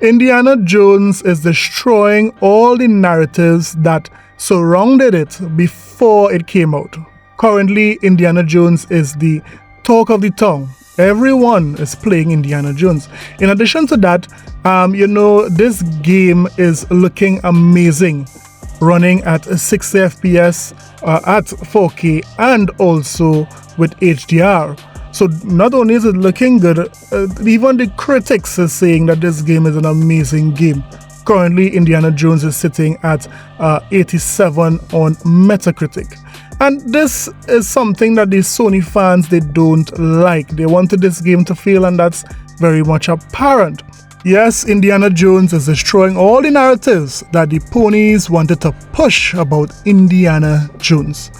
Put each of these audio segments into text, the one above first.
Indiana Jones is destroying all the narratives that surrounded it before it came out. Currently, Indiana Jones is the talk of the town. Everyone is playing Indiana Jones. In addition to that, this game is looking amazing, running at 60 FPS at 4K and also with HDR. So not only is it looking good, even the critics are saying that this game is an amazing game. Currently, Indiana Jones is sitting at 87 on Metacritic. And this is something that the Sony fans, they don't like. They wanted this game to fail, and that's very much apparent. Yes, Indiana Jones is destroying all the narratives that the ponies wanted to push about Indiana Jones.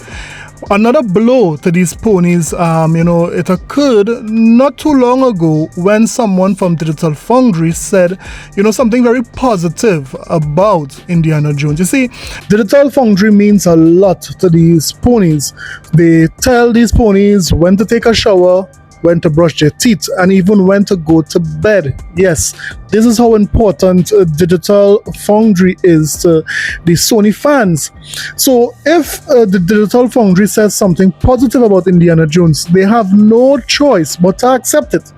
Another blow to these ponies, it occurred not too long ago when someone from Digital Foundry said, something very positive about Indiana Jones. You see, Digital Foundry means a lot to these ponies. They tell these ponies when to take a shower, when to brush their teeth, and even when to go to bed. Yes, this is how important Digital Foundry is to the Sony fans. So if the Digital Foundry says something positive about Indiana Jones, they have no choice but to accept it.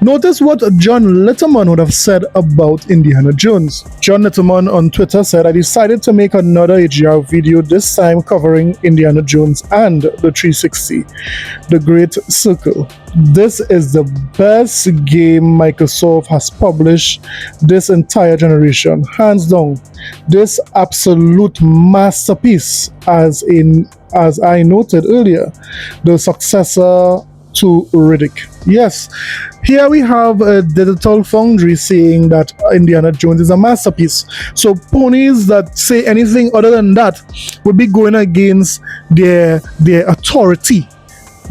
Notice what John Litterman would have said about Indiana Jones. John Litterman on Twitter said, "I decided to make another HDR video, this time covering Indiana Jones and the 360, The Great Circle. This is the best game Microsoft has published this entire generation, hands down. This absolute masterpiece, as I noted earlier, the successor to Riddick." Yes, here we have a Digital Foundry saying that Indiana Jones is a masterpiece. So ponies that say anything other than that would be going against their authority,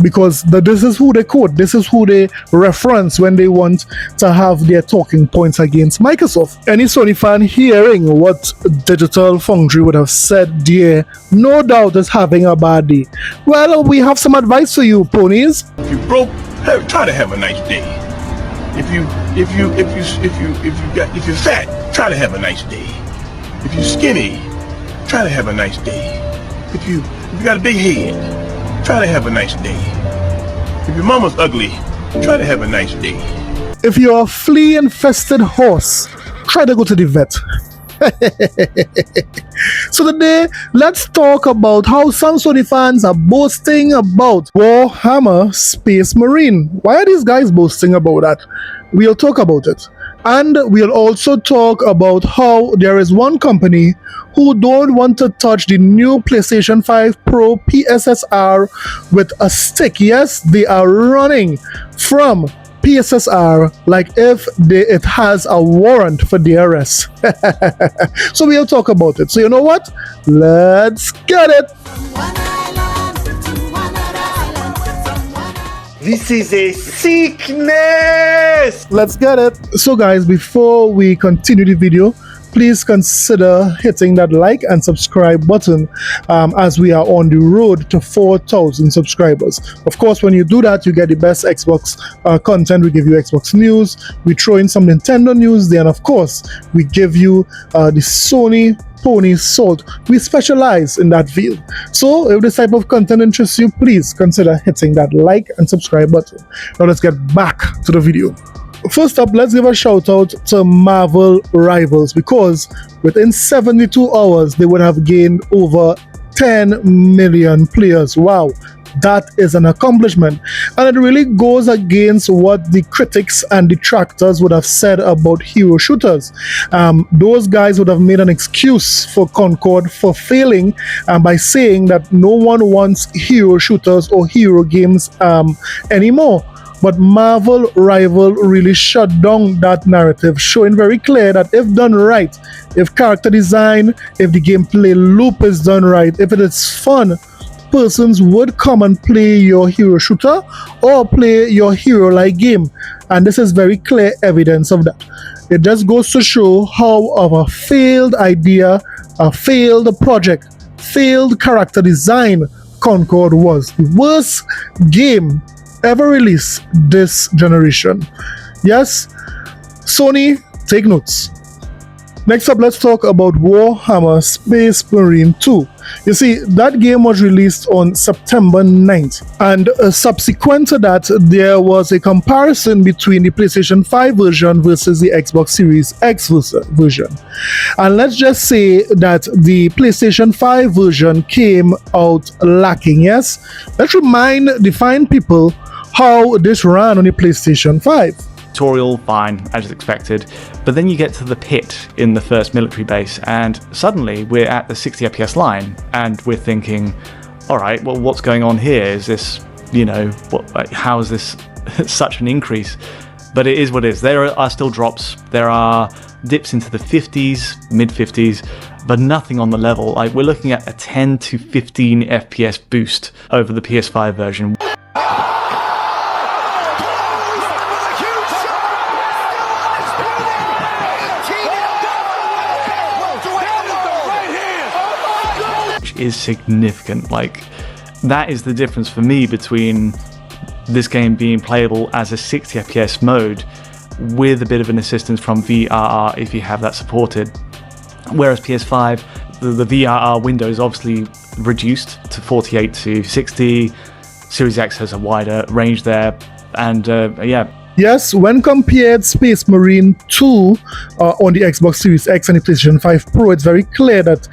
because this is who they quote, this is who they reference when they want to have their talking points against Microsoft. Any Sony fan hearing what Digital Foundry would have said there, no doubt is having a bad day. Well, we have some advice for you, ponies. If you broke, try to have a nice day. If you're fat, try to have a nice day. If you're skinny, try to have a nice day. If you got a big head, try to have a nice day. If your mama's ugly, try to have a nice day. If you're a flea-infested horse, try to go to the vet. So today, let's talk about how some Sony fans are boasting about Warhammer Space Marine. Why are these guys boasting about that? We'll talk about it. And we'll also talk about how there is one company who don't want to touch the new PlayStation 5 Pro PSSR with a stick. Yes, they are running from PSSR like if it has a warrant for DRS. So we'll talk about it. So you know what? Let's get it. This is a sickness! Let's get it. So guys, before we continue the video, please consider hitting that like and subscribe button as we are on the road to 4,000 subscribers. Of course, when you do that, you get the best Xbox content. We give you Xbox news, we throw in some Nintendo news, then of course we give you the Sony Pony Salt. We specialize in that field. So if this type of content interests you, please consider hitting that like and subscribe button. Now let's get back to the video. First up, let's give a shout out to Marvel Rivals, because within 72 hours they would have gained over 10 million players. Wow, that is an accomplishment, and it really goes against what the critics and detractors would have said about hero shooters. Those guys would have made an excuse for Concord for failing by saying that no one wants hero shooters or hero games anymore. But Marvel Rival really shut down that narrative, showing very clear that if done right, if character design, if the gameplay loop is done right, if it is fun, persons would come and play your hero shooter or play your hero-like game. And this is very clear evidence of that. It just goes to show how of a failed idea, a failed project, failed character design Concord was. The worst game ever released this generation. Yes, Sony, Take notes. Next up, let's talk about Warhammer Space Marine 2. You see, that game was released on September 9th, and subsequent to that, there was a comparison between the PlayStation 5 version versus the Xbox Series X version. And let's just say that the PlayStation 5 version came out lacking, yes? Let's remind the fine people how this ran on the PlayStation 5. Tutorial, fine, as expected, but then you get to the pit in the first military base and suddenly we're at the 60 FPS line and we're thinking, alright, well, what's going on here? Is this, how is this such an increase? But it is what it is. There are still drops, there are dips into the 50s, mid 50s, but nothing on the level. Like, we're looking at a 10 to 15 FPS boost over the PS5 version. Is significant. Like, that is the difference for me between this game being playable as a 60 FPS mode with a bit of an assistance from VRR if you have that supported, whereas PS5, the VRR window is obviously reduced to 48 to 60. Series X has a wider range there, and Yes, when compared Space Marine 2 on the Xbox Series X and the PlayStation 5 Pro, it's very clear that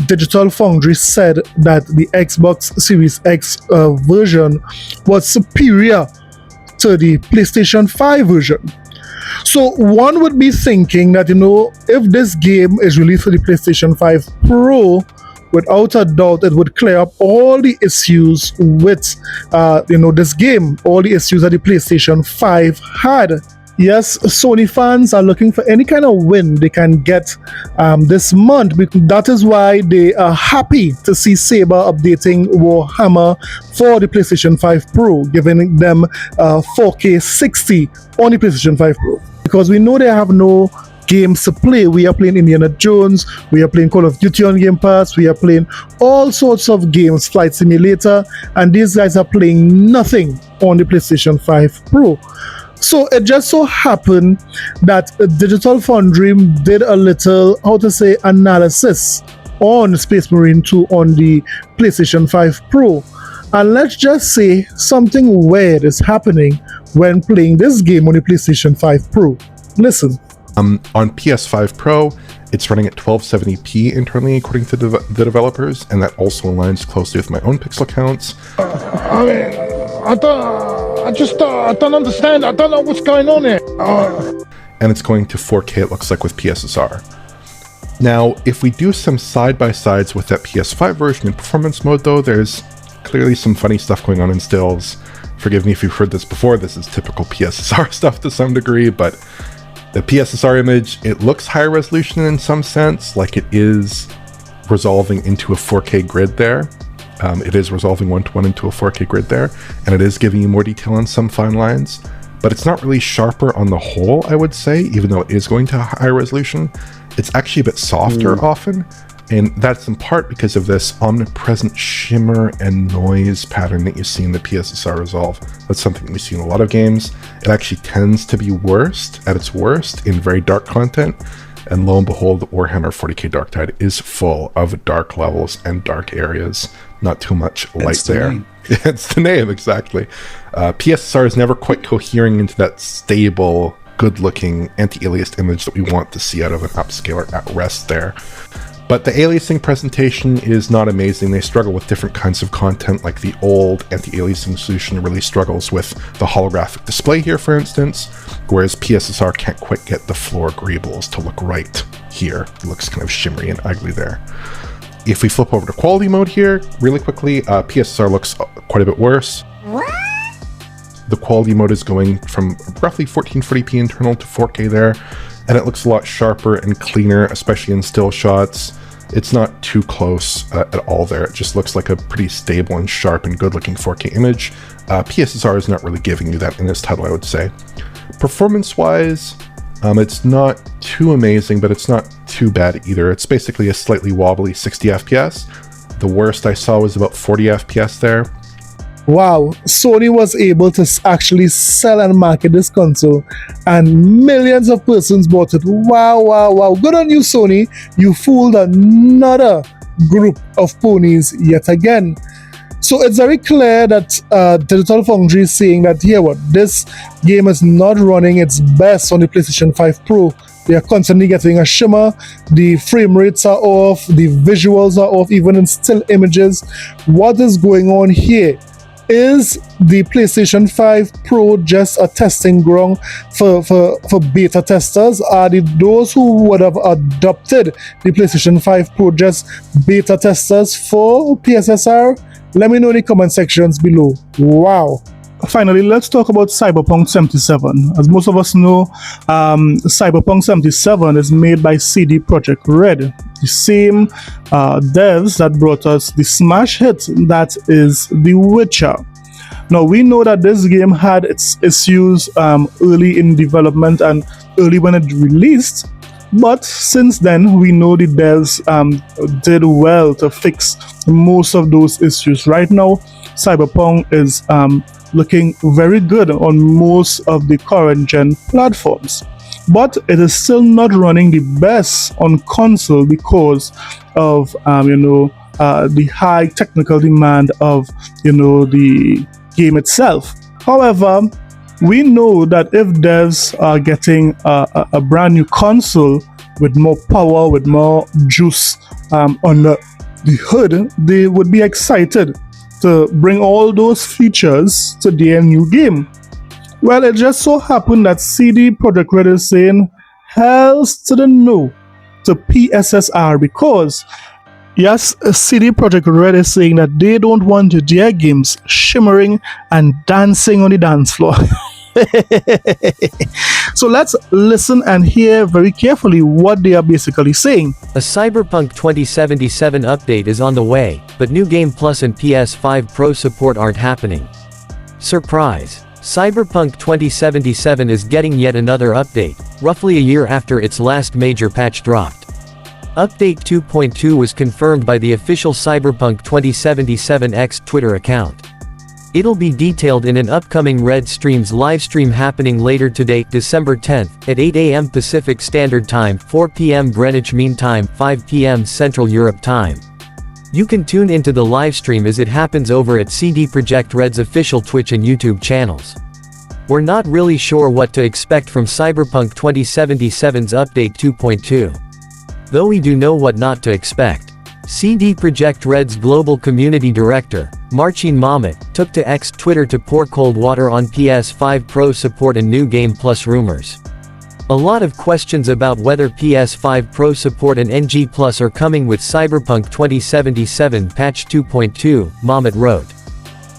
Digital Foundry said that the Xbox Series X version was superior to the PlayStation 5 version. So one would be thinking that, if this game is released for the PlayStation 5 Pro, without a doubt, it would clear up all the issues with, this game, all the issues that the PlayStation 5 had. Yes, Sony fans are looking for any kind of win they can get this month. That is why they are happy to see Saber updating Warhammer for the PlayStation 5 Pro, giving them 4K 60 on the PlayStation 5 Pro. Because we know they have no games to play. We are playing Indiana Jones, we are playing Call of Duty on Game Pass, we are playing all sorts of games, Flight Simulator, and these guys are playing nothing on the PlayStation 5 Pro. So it just so happened that Digital Foundry did a little, analysis on Space Marine 2 on the PlayStation 5 Pro. And let's just say something weird is happening when playing this game on the PlayStation 5 Pro. Listen. On PS5 Pro, it's running at 1270p internally, according to the developers, and that also aligns closely with my own pixel counts. I don't understand. I don't know what's going on here. And it's going to 4K, it looks like, with PSSR. Now, if we do some side-by-sides with that PS5 version in performance mode, though, there's clearly some funny stuff going on in stills. Forgive me if you've heard this before, this is typical PSSR stuff to some degree, but the PSSR image, it looks higher resolution in some sense, like it is resolving into a 4K grid there. It is resolving one-to-one into a 4K grid there, and it is giving you more detail on some fine lines, but it's not really sharper on the whole, I would say, even though it is going to higher resolution. It's actually a bit softer often, and that's in part because of this omnipresent shimmer and noise pattern that you see in the PSSR resolve. That's something that we see in a lot of games. It actually tends to be at its worst in very dark content, and lo and behold, Warhammer 40k Darktide is full of dark levels and dark areas. Not too much light there. It's the name, exactly. PSSR is never quite cohering into that stable, good-looking, anti-aliased image that we want to see out of an upscaler at rest there. But the aliasing presentation is not amazing. They struggle with different kinds of content, like the old anti-aliasing solution really struggles with the holographic display here, for instance, whereas PSSR can't quite get the floor greebles to look right here. It looks kind of shimmery and ugly there. If we flip over to quality mode here, really quickly, PSSR looks quite a bit worse. The quality mode is going from roughly 1440p internal to 4K there, and it looks a lot sharper and cleaner, especially in still shots. It's not too close at all there. It just looks like a pretty stable and sharp and good-looking 4K image. PSSR is not really giving you that in this title, I would say. Performance-wise, it's not too amazing, but it's not too bad either. It's basically a slightly wobbly 60 FPS. The worst I saw was about 40 FPS there. Wow, Sony was able to actually sell and market this console, and millions of persons bought it. Wow, wow, wow. Good on you, Sony. You fooled another group of ponies yet again. So it's very clear that Digital Foundry is saying that, here, what, this game is not running its best on the PlayStation 5 Pro. They are constantly getting a shimmer, the frame rates are off, the visuals are off, even in still images. What is going on here? Is the PlayStation 5 Pro just a testing ground for beta testers? Are those who would have adopted the PlayStation 5 Pro just beta testers for PSSR? Let me know in the comment sections below. Wow. Finally, let's talk about Cyberpunk 77. As most of us know, Cyberpunk 77 is made by CD Projekt Red, the same devs that brought us the smash hit that is The Witcher. Now, we know that this game had its issues early in development and early when it released, but since then, we know the devs did well to fix most of those issues. Right now, Cyberpunk is looking very good on most of the current gen platforms, but it is still not running the best on console because of the high technical demand of the game itself. However, we know that if devs are getting a brand new console with more power, with more juice on the hood, they would be excited to bring all those features to their new game. Well, it just so happened that CD Projekt Red is saying hells to the no to PSSR, because yes, CD Projekt Red is saying that they don't want their games shimmering and dancing on the dance floor. So let's listen and hear very carefully what they are basically saying. A Cyberpunk 2077 update is on the way, but New Game Plus and PS5 Pro support aren't happening. Surprise! Cyberpunk 2077 is getting yet another update, roughly a year after its last major patch dropped. Update 2.2 was confirmed by the official Cyberpunk 2077 X Twitter account. It'll be detailed in an upcoming Red Streams livestream happening later today, December 10th, at 8 a.m. Pacific Standard Time, 4 p.m. Greenwich Mean Time, 5 p.m. Central Europe Time. You can tune into the livestream as it happens over at CD Projekt Red's official Twitch and YouTube channels. We're not really sure what to expect from Cyberpunk 2077's Update 2.2. Though we do know what not to expect. CD Projekt Red's global community director, Marcin Mamet, took to X Twitter to pour cold water on PS5 Pro support and New Game Plus rumors. A lot of questions about whether PS5 Pro support and NG Plus are coming with Cyberpunk 2077 Patch 2.2, Mamet wrote.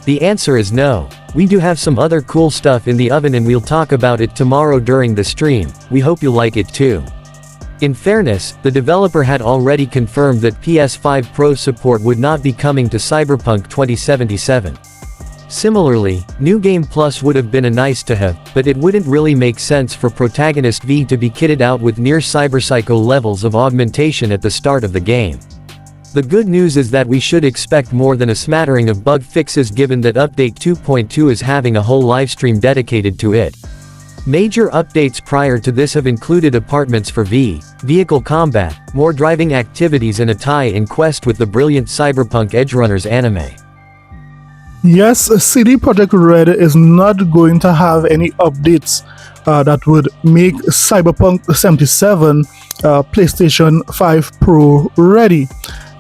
The answer is no. We do have some other cool stuff in the oven and we'll talk about it tomorrow during the stream. We hope you like it too. In fairness, the developer had already confirmed that PS5 Pro support would not be coming to Cyberpunk 2077. Similarly, New Game Plus would have been a nice to have, but it wouldn't really make sense for Protagonist V to be kitted out with near cyberpsycho levels of augmentation at the start of the game. The good news is that we should expect more than a smattering of bug fixes given that Update 2.2 is having a whole livestream dedicated to it. Major updates prior to this have included apartments for V, vehicle combat, more driving activities and a tie-in quest with the brilliant Cyberpunk Edgerunners anime. Yes, CD Projekt Red is not going to have any updates that would make Cyberpunk 77 PlayStation 5 Pro ready.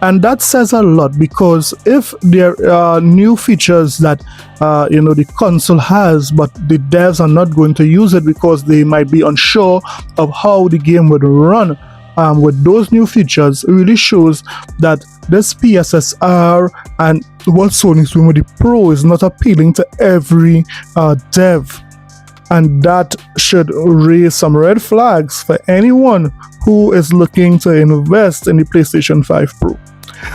And that says a lot, because if there are new features that the console has, but the devs are not going to use it because they might be unsure of how the game would run, with those new features, it really shows that this PSSR and what Sony's doing with the Pro is not appealing to every dev. And that should raise some red flags for anyone who is looking to invest in the PlayStation 5 Pro.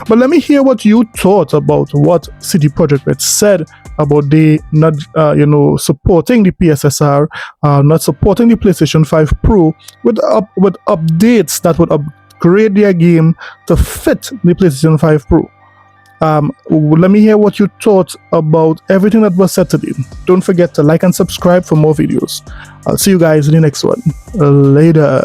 But let me hear what you thought about what CD Projekt Red said about they not, supporting the PSSR, not supporting the PlayStation 5 Pro with updates that would upgrade their game to fit the PlayStation 5 Pro. Let me hear what you thought about everything that was said today. Don't forget to like and subscribe for more videos. I'll see you guys in the next one. Later.